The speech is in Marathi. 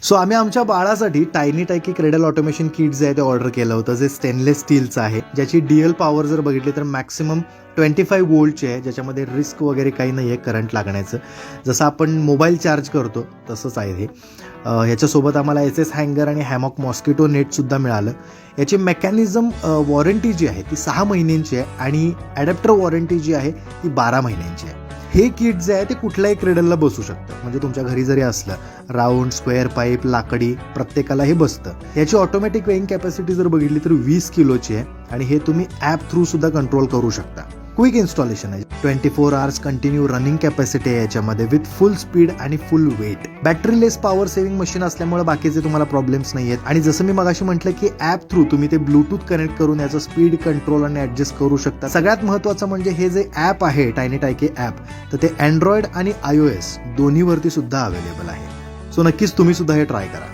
सो आम्ही आमच्या बाळासाठी टायनी टायकी क्रेडल ऑटोमेशन किट जे आहे ते ऑर्डर केलं होतं, जे स्टेनलेस स्टीलचं आहे, ज्याची डीएल पॉवर जर बघितली तर मॅक्सिमम 25 वोल्टची आहे, ज्याच्यामध्ये रिस्क वगैरे काही नाही आहे करंट लागण्याचं. जसं आपण मोबाईल चार्ज करतो तसंच आहे हे. ह्याच्यासोबत आम्हाला SS हँगर आणि हॅमॉक मॉस्किटो नेटसुद्धा मिळालं. याची मेकॅनिझम वॉरंटी जी आहे ती 6 महिन्यांची आहे आणि ॲडॅप्टर वॉरंटी जी आहे ती 12 महिन्यांची आहे. हे किट जे आहे ते कुठल्याही क्रेडलला बसू शकतं, म्हणजे तुमच्या घरी जरी असलं राऊंड, स्क्वेअर, पाईप, लाकडी प्रत्येकाला हे बसतं. याची ऑटोमॅटिक वेइंग कॅपॅसिटी जर बघितली तर 20 किलोची आहे आणि हे तुम्ही ॲप थ्रू सुद्धा कंट्रोल करू शकता. क्विक इन्स्टॉलेशन आहे. 24 आवर्स कंटिन्यू रनिंग कॅपॅसिटी आहे याच्यामध्ये विथ फुल स्पीड आणि full weight. Batteryless power saving machine असल्यामुळे बाकीचे तुम्हाला प्रॉब्लेम्स नाही आहेत. आणि जसं मी मगाशी म्हटलं की ॲप थ्रू तुम्ही ते ब्लूटूथ कनेक्ट करून याचं स्पीड कंट्रोल आणि ॲडजस्ट करू शकता. सगळ्यात महत्त्वाचं म्हणजे हे जे ॲप आहे टायनी टायकी ॲप, तर ते अँड्रॉइड आणि iOS दोन्हीवरती सुद्धा अवेलेबल आहे. सो नक्कीच तुम्ही सुद्धा हे ट्राय करा.